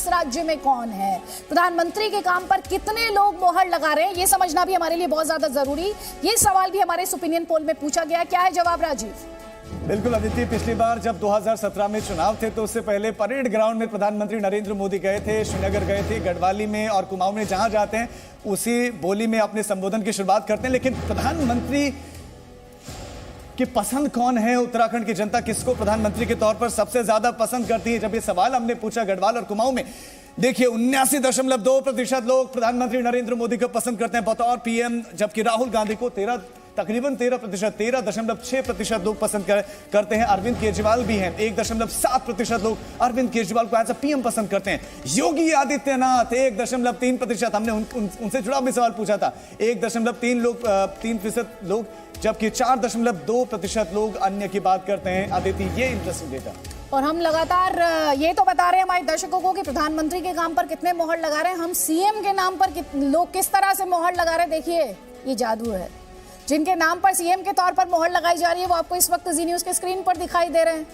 किस राज्य में कौन है, प्रधानमंत्री के काम पर कितने लोग मोहर लगा रहे हैं, ये समझना भी हमारे लिए बहुत ज्यादा जरूरी। ये सवाल भी हमारे इस ओपिनियन पोल में पूछा गया। क्या है जवाब राजीव? बिल्कुल अदिति, पिछली बार जब 2017 में चुनाव थे तो उससे पहले परेड ग्राउंड में प्रधानमंत्री नरेंद्र मोदी गए थे, श्रीनगर गए थे, गढ़वाली में और कुमाऊं में, जहां जाते हैं उसी बोली में अपने संबोधन की शुरुआत करते हैं। लेकिन प्रधानमंत्री की पसंद कौन है, उत्तराखंड की जनता किसको प्रधानमंत्री के तौर पर सबसे ज्यादा पसंद करती है, जब ये सवाल हमने पूछा गढ़वाल और कुमाऊं में, देखिए 79.2% लोग प्रधानमंत्री नरेंद्र मोदी को पसंद करते हैं बतौर पीएम, जबकि राहुल गांधी को तकरीबन 13%, 13.6% लोग पसंद करते हैं। अरविंद केजरीवाल भी हैं, 1.7% लोग अरविंद केजरीवाल को एज अ पीएम पसंद करते हैं। योगी आदित्यनाथ 1.3%, हमने उनसे जुड़ा भी सवाल पूछा था, 1.3% लोग, जबकि 4.2% लोग अन्य की बात करते हैं। अदिति, ये इंटरेस्टिंग डेटा। और हम लगातार ये तो बता रहे हैं हमारे दर्शकों को कि प्रधानमंत्री के काम पर कितने मोहर लगा रहे हैं, हम सीएम के नाम पर लोग किस तरह से मोहर लगा रहे हैं। देखिए ये जादू है। जिनके नाम पर सीएम के तौर पर मोहर लगाई जा रही है वो आपको इस वक्त जी न्यूज के स्क्रीन पर दिखाई दे रहे हैं।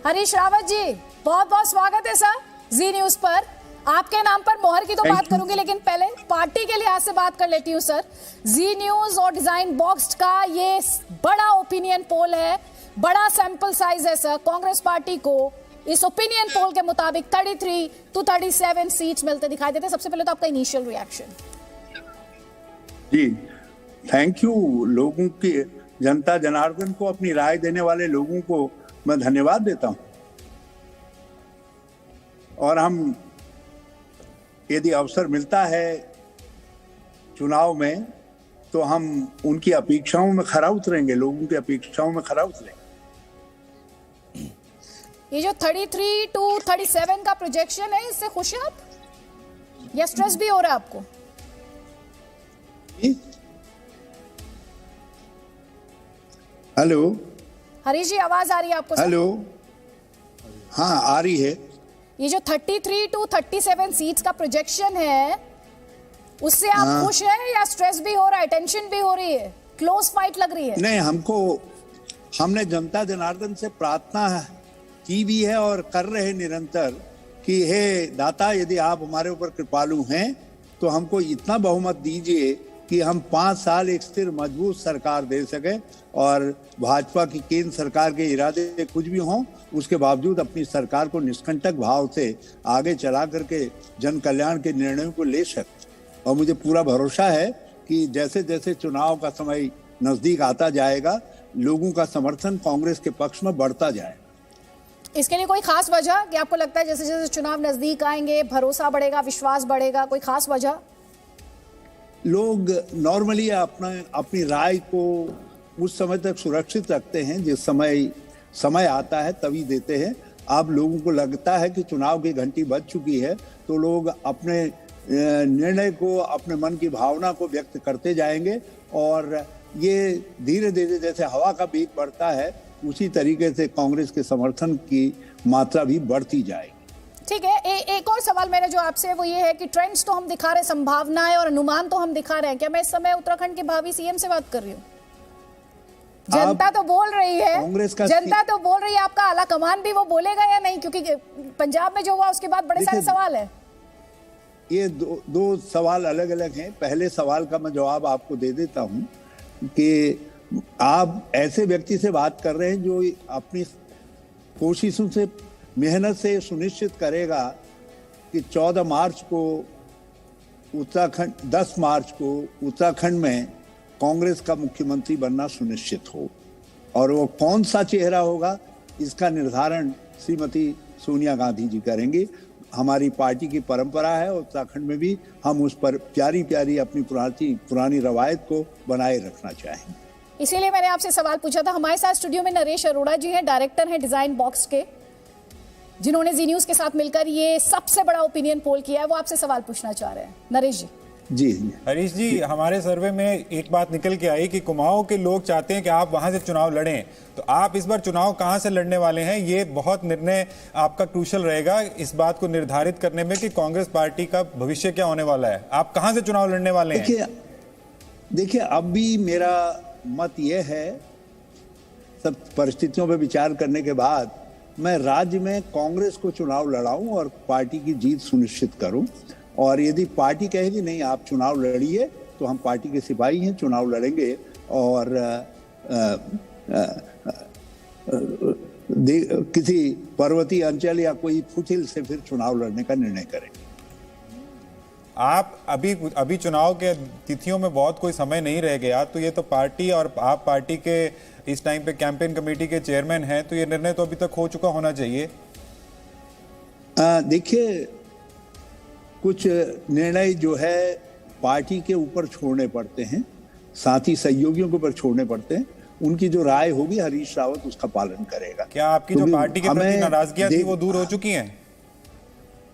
हरीश रावत जी, बहुत बहुत स्वागत है सर जी न्यूज पर। आपके नाम पर मोहर की तो बात करूंगी, लेकिन पहले पार्टी के लिहाज से बात कर लेती हूँ सर। जी न्यूज और डिजाइन बॉक्स का ये बड़ा ओपिनियन पोल है, बड़ा सैंपल साइज है सर। कांग्रेस पार्टी को इस ओपिनियन पोल के मुताबिक 33 to 37 सीट्स मिलते दिखाई देते। सबसे पहले तो आपका इनिशियल रिएक्शन। जी थैंक यू। लोगों की, जनता जनार्दन को, अपनी राय देने वाले लोगों को मैं धन्यवाद देता हूं। और हम, यदि अवसर मिलता है चुनाव में, तो हम उनकी अपेक्षाओं में खरा उतरेंगे, लोगों की अपेक्षाओं में खरा उतरेंगे। ये जो 33 to 37 का प्रोजेक्शन है, इससे खुश हैं आप या स्ट्रेस भी हो रहा है आपको? हेलो हरीश जी, आवाज आ रही है आपको? हेलो, हाँ आ रही है। ये जो 33 to 37 सीट्स का प्रोजेक्शन है, उससे आप खुश हैं या स्ट्रेस भी हो रहा है, टेंशन भी हो रही है, क्लोज फाइट लग रही है? नहीं, हमने जनता जनार्दन से प्रार्थना की भी है और कर रहे निरंतर कि हे दाता, यदि आप हमारे ऊपर कृपालु हैं तो हमको इतना बहुमत दीजिए कि हम 5 साल एक स्थिर मजबूत सरकार दे सके। और भाजपा की केंद्र सरकार के इरादे कुछ भी हों, उसके बावजूद अपनी सरकार को निष्कंटक भाव से आगे चला करके जन कल्याण के निर्णयों को ले सके। और मुझे पूरा भरोसा है कि जैसे जैसे चुनाव का समय नजदीक आता जाएगा, लोगों का समर्थन कांग्रेस के पक्ष में बढ़ता जाएगा। इसके लिए कोई खास वजह कि आपको लगता है जैसे जैसे चुनाव नजदीक आएंगे भरोसा बढ़ेगा, विश्वास बढ़ेगा, कोई खास वजह? लोग नॉर्मली अपनी राय को उस समय तक सुरक्षित रखते हैं जिस समय आता है तभी देते हैं। अब लोगों को लगता है कि चुनाव की घंटी बज चुकी है, तो लोग अपने निर्णय को, अपने मन की भावना को व्यक्त करते जाएंगे। और ये धीरे धीरे जैसे हवा का वेग बढ़ता है, उसी तरीके से कांग्रेस के समर्थन की मात्रा भी बढ़ती जाएगी। ठीक है, एक और सवाल मेरा जो आपसे है वो ये है कि ट्रेंड्स तो हम दिखा रहे हैं, संभावनाएं और अनुमान तो हम दिखा रहे हैं। क्या मैं इस समय उत्तराखंड के भावी सीएम से बात कर रही हूँ? जनता तो बोल रही है, जनता तो बोल रही है, आपका आला कमान भी वो बोलेगा या नहीं? क्योंकि पंजाब में जो हुआ उसके बाद बड़े सारे सवाल है। ये दो सवाल अलग अलग हैं। पहले सवाल का मैं जवाब आपको दे देता हूं कि आप ऐसे व्यक्ति से बात कर रहे हैं जो अपनी कोशिशों से, मेहनत से सुनिश्चित करेगा कि 14 मार्च को उत्तराखंड, 10 मार्च को उत्तराखंड में कांग्रेस का मुख्यमंत्री बनना सुनिश्चित हो। और वो कौन सा चेहरा होगा, इसका निर्धारण श्रीमती सोनिया गांधी जी करेंगी। हमारी पार्टी की परंपरा है, उत्तराखंड में भी हम उस पर प्यारी प्यारी अपनी पुरानी रवायत को बनाए रखना चाहेंगे। इसीलिए मैंने आपसे सवाल पूछा था। हमारे साथ स्टूडियो में नरेश अरोड़ा जी हैं, डायरेक्टर हैं डिजाइन बॉक्स के, जिन्होंने जी न्यूज के साथ मिलकर ये सबसे बड़ा ओपिनियन पोल किया है। वो आपसे सवाल पूछना चाह रहे हैं। नरेश जी। जी हरीश जी, हमारे सर्वे में एक बात निकल के आई कि कुमाऊं के लोग चाहते हैं कि आप वहां से चुनाव लड़ें, तो आप इस बार चुनाव कहां से लड़ने वाले हैं? ये बहुत निर्णय आपका क्रूशल रहेगा इस बात को निर्धारित करने में कि कांग्रेस पार्टी का भविष्य क्या होने वाला है। आप कहां से चुनाव लड़ने वाले हैं? देखिए अब भी मेरा मत यह है, सब परिस्थितियों पर विचार करने के बाद, मैं राज्य में कांग्रेस को चुनाव लड़ाऊं और पार्टी की जीत सुनिश्चित करूं। और यदि पार्टी कहेगी नहीं आप चुनाव लड़िए, तो हम पार्टी के सिपाही हैं, चुनाव लड़ेंगे और किसी पर्वतीय अंचल या कोई फुथिल से फिर चुनाव लड़ने का निर्णय करेंगे। आप अभी चुनाव के तिथियों में बहुत कोई समय नहीं रह गया, तो ये तो पार्टी और आप पार्टी के इस टाइम पे कैंपेन कमेटी के चेयरमैन हैं, तो ये निर्णय तो अभी तक हो चुका होना चाहिए। देखिए, कुछ निर्णय जो है पार्टी के ऊपर छोड़ने पड़ते हैं, साथ ही सहयोगियों के ऊपर छोड़ने पड़ते हैं। उनकी जो राय होगी हरीश रावत उसका पालन करेगा। क्या आपकी जो पार्टी के प्रति नाराजगियां थी वो दूर हो चुकी हैं?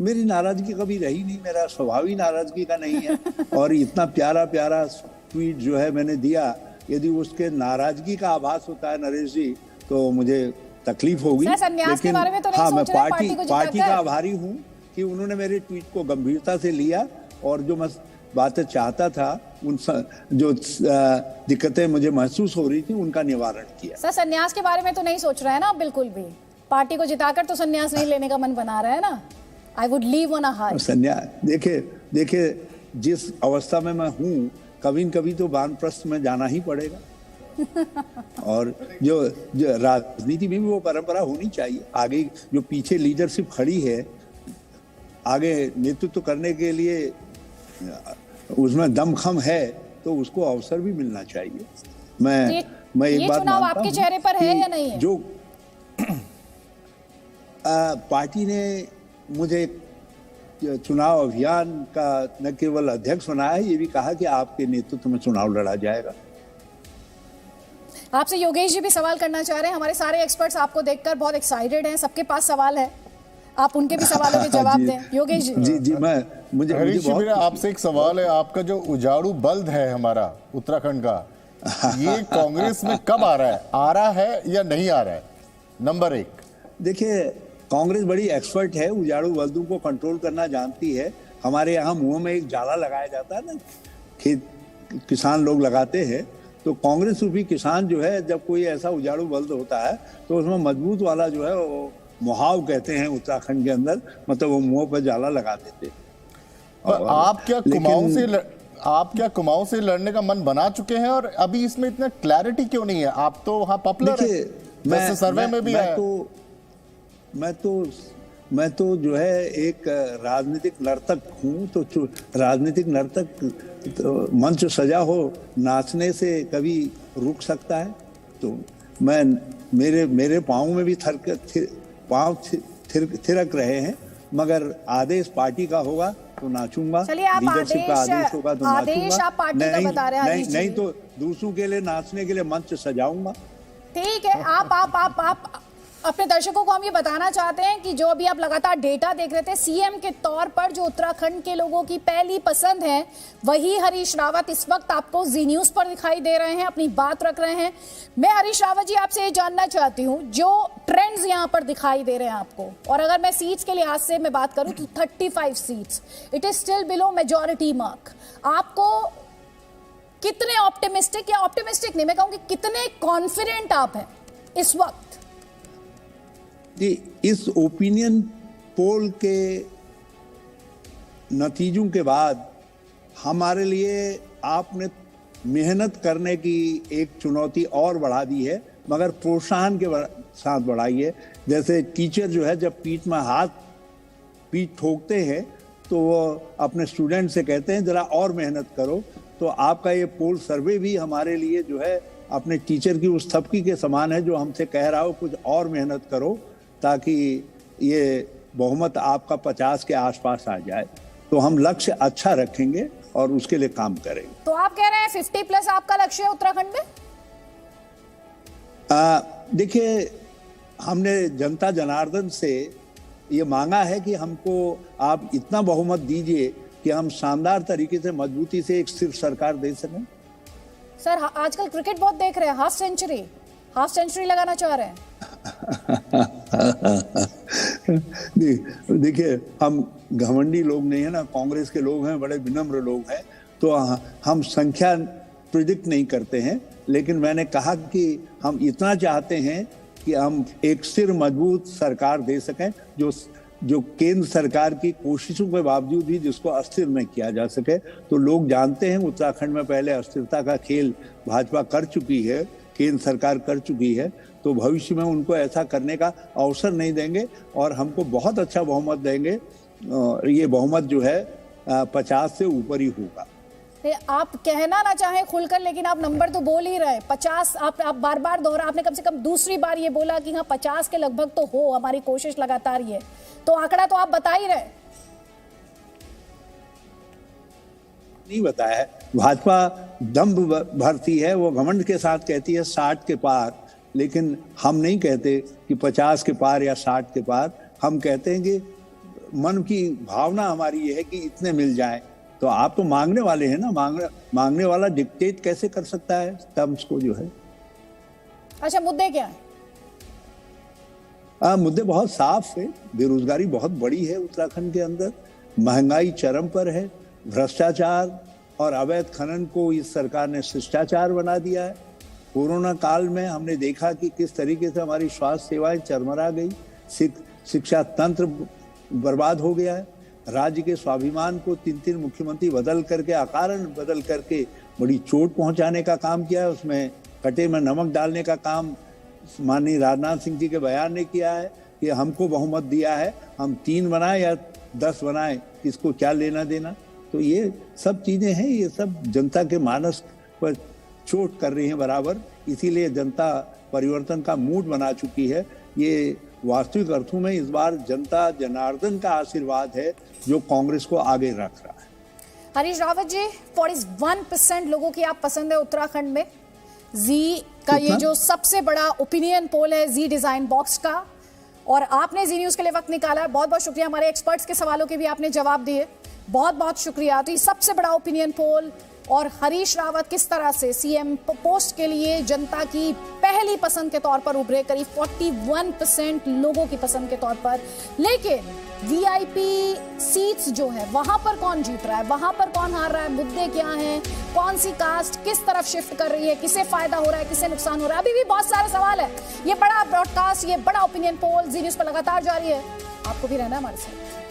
मेरी नाराजगी कभी रही नहीं, मेरा स्वभाव ही नाराजगी का नहीं है। और इतना प्यारा प्यारा ट्वीट जो है मैंने दिया, यदि उसके नाराजगी का आभास होता है नरेश जी, तो मुझे तकलीफ होगी। लेकिन हाँ, मैं पार्टी का आभारी हूँ कि उन्होंने मेरे ट्वीट को गंभीरता से लिया और जो मैं बातें चाहता था, उन जो दिक्कतें मुझे महसूस हो रही थी, उनका निवारण किया। सर, संन्यास के बारे में तो नहीं सोच रहा है ना आप बिल्कुल भी? पार्टी को जिताकर तो संन्यास नहीं लेने का मन बना रहा है ना? I would leave on a high। संन्यास, देखिए जिस अवस्था में मैं हूँ, कभी न कभी तो वानप्रस्थ में जाना ही पड़ेगा। और जो राजनीति में भी वो परंपरा होनी चाहिए। आगे जो पीछे लीडरशिप खड़ी है, आगे नेतृत्व करने के लिए उसमें दमखम है, तो उसको अवसर भी मिलना चाहिए। मैं एक बात मानता हूं, आपके चेहरे पर है या नहीं है? जो पार्टी ने मुझे चुनाव अभियान का न केवल अध्यक्ष बनाया है, ये भी कहा कि आपके नेतृत्व में चुनाव लड़ा जाएगा। आपसे योगेश जी भी सवाल करना चाह रहे हैं। हमारे सारे एक्सपर्ट्स आपको देखकर बहुत एक्साइटेड हैं, सबके पास सवाल है, आप उनके भी सवालों के जवाब दें। योगेश जी। जी मुझे मेरा आपसे एक सवाल है। आपका जो उजाड़ू बल्द है हमारा उत्तराखंड का, ये कांग्रेस में कब आ रहा है या नहीं आ रहा है? नंबर 1। देखिए, कांग्रेस बड़ी एक्सपर्ट है, उजाड़ू बल्दों को कंट्रोल करना जानती है। हमारे यहाँ मुंह में एक जाला लगाया जाता है ना, खेत किसान लोग लगाते हैं, तो कांग्रेस रूपी किसान जो है, जब कोई ऐसा उजाड़ू बल्द होता है तो उसमें मजबूत वाला जो है वो मुहाव कहते हैं उत्तराखंड के अंदर, मतलब वो मुंह पर जाला लगा देते। आप क्या कुमाऊं से लड़ने का मन बना चुके हैं? और अभी इसमें इतना क्लैरिटी क्यों नहीं है? आप तो वहां पॉपुलर है, सर्वे में भी है। मैं तो जो है एक राजनीतिक नर्तक हूँ, तो राजनीतिक नर्तक तो मंच सजा हो, नाचने से कभी रुक सकता है? तो मेरे पाँव में भी पाँव थिरक रहे हैं, मगर आदेश पार्टी का होगा तो नाचूंगा। लीडरशिप का आदेश होगा तो नाचूंगा। नहीं तो दूसरों के लिए नाचने के लिए मंच सजाऊंगा। ठीक है, आप अपने दर्शकों को हम ये बताना चाहते हैं कि जो अभी आप लगातार डेटा देख रहे थे, सीएम के तौर पर जो उत्तराखंड के लोगों की पहली पसंद है, वही हरीश रावत इस वक्त आपको जी न्यूज पर दिखाई दे रहे हैं, अपनी बात रख रहे हैं। मैं हरीश रावत जी आपसे ये जानना चाहती हूँ, जो ट्रेंड्स यहाँ पर दिखाई दे रहे हैं आपको, और अगर मैं सीट्स के लिहाज से मैं बात करूँ तो 35 seats, it is still below majority mark. आपको कितने ऑप्टिमिस्टिक, या ऑप्टिमिस्टिक नहीं, मैं कहूँगी कितने कॉन्फिडेंट आप हैं इस वक्त? इस ओपिनियन पोल के नतीजों के बाद हमारे लिए आपने मेहनत करने की एक चुनौती और बढ़ा दी है, मगर प्रोत्साहन के साथ बढ़ाई है। जैसे टीचर जो है, जब पीठ ठोकते हैं तो वो अपने स्टूडेंट से कहते हैं जरा और मेहनत करो। तो आपका ये पोल सर्वे भी हमारे लिए जो है अपने टीचर की उस थपकी के समान है, जो हमसे कह रहा हो कुछ और मेहनत करो, ताकि ये बहुमत आपका 50 के आसपास आ जाए। तो हम लक्ष्य अच्छा रखेंगे और उसके लिए काम करेंगे। तो आप कह रहे हैं 50+ आपका लक्ष्य है उत्तराखंड में? देखिए, हमने जनता जनार्दन से ये मांगा है कि हमको आप इतना बहुमत दीजिए कि हम शानदार तरीके से मजबूती से एक स्थिर सरकार दे सकें। सर, आजकल क्रिकेट बहुत देख रहे हैं, हाफ सेंचुरी लगाना चाह रहे हैं। देखिए, हम घमंडी लोग नहीं है ना, कांग्रेस के लोग हैं, बड़े विनम्र लोग हैं, तो हम संख्या प्रिडिक्ट नहीं करते हैं। लेकिन मैंने कहा कि हम इतना चाहते हैं कि हम एक सिर मजबूत सरकार दे सकें जो केंद्र सरकार की कोशिशों के बावजूद भी जिसको अस्थिर न किया जा सके। तो लोग जानते हैं उत्तराखंड में पहले अस्थिरता का खेल भाजपा कर चुकी है, केंद्र सरकार कर चुकी है, तो भविष्य में उनको ऐसा करने का अवसर नहीं देंगे और हमको बहुत अच्छा बहुमत देंगे। ये बहुमत जो है 50 से ऊपर ही होगा। आप कहना ना चाहें खुलकर, लेकिन आप नंबर तो बोल ही रहे 50। आप बार बार दोहरा, आपने कम से कम दूसरी बार ये बोला कि हाँ 50 के लगभग तो हो, हमारी कोशिश लगातार ये, तो आंकड़ा तो आप बता ही रहे। नहीं बताया है, भाजपा दम्भ भरती है, वो घमंड के साथ कहती है 60 के पार, लेकिन हम नहीं कहते कि 50 के पार या 60 के पार। हम कहते हैं कि मन की भावना हमारी ये है कि इतने मिल जाएं। तो आप तो मांगने वाले हैं ना, मांगने वाला डिक्टेट कैसे कर सकता है टर्म्स को जो है। अच्छा, मुद्दे क्या है? मुद्दे बहुत साफ है। बेरोजगारी बहुत बड़ी है उत्तराखंड के अंदर, महंगाई चरम पर है, भ्रष्टाचार और अवैध खनन को इस सरकार ने शिष्टाचार बना दिया है। कोरोना काल में हमने देखा कि किस तरीके से हमारी स्वास्थ्य सेवाएं चरमरा गई, शिक्षा तंत्र बर्बाद हो गया है, राज्य के स्वाभिमान को 3-3 मुख्यमंत्री बदल करके, अकारण बदल करके बड़ी चोट पहुंचाने का काम किया है। उसमें कटे में नमक डालने का काम माननीय राजनाथ सिंह जी के बयान ने किया है कि हमको बहुमत दिया है, हम 3 बनाए या 10 बनाए, किसको क्या लेना देना। तो ये सब चीजें हैं, ये सब जनता के मानस पर चोट कर रही हैं बराबर। इसीलिए जनता परिवर्तन का मूड बना चुकी है। ये वास्तविक अर्थों में इस बार जनता जनार्दन का आशीर्वाद है जो कांग्रेस को आगे रख रहा है। हरीश रावत जी, 41% लोगों की आप पसंद है उत्तराखंड में। जी का ये जो सबसे बड़ा ओपिनियन पोल है जी डिजाइन बॉक्स का, और आपने जी न्यूज के लिए वक्त निकाला है, बहुत बहुत शुक्रिया। हमारे एक्सपर्ट्स के सवालों के भी आपने जवाब दिए, बहुत बहुत शुक्रिया। तो ये सबसे बड़ा ओपिनियन पोल, और हरीश रावत किस तरह से सीएम पोस्ट के लिए जनता की पहली पसंद के तौर पर उभरे, करीब 41% लोगों की पसंद के तौर पर। लेकिन वीआईपी सीट्स जो है वहां पर कौन जीत रहा है, वहां पर कौन हार रहा है, मुद्दे क्या हैं, कौन सी कास्ट किस तरफ शिफ्ट कर रही है, किसे फायदा हो रहा है, किसे नुकसान हो रहा है, अभी भी बहुत सारे सवाल है। ये बड़ा ब्रॉडकास्ट, ये बड़ा ओपिनियन पोल जी न्यूज पर लगातार जारी है, आपको भी रहना है हमारे साथ।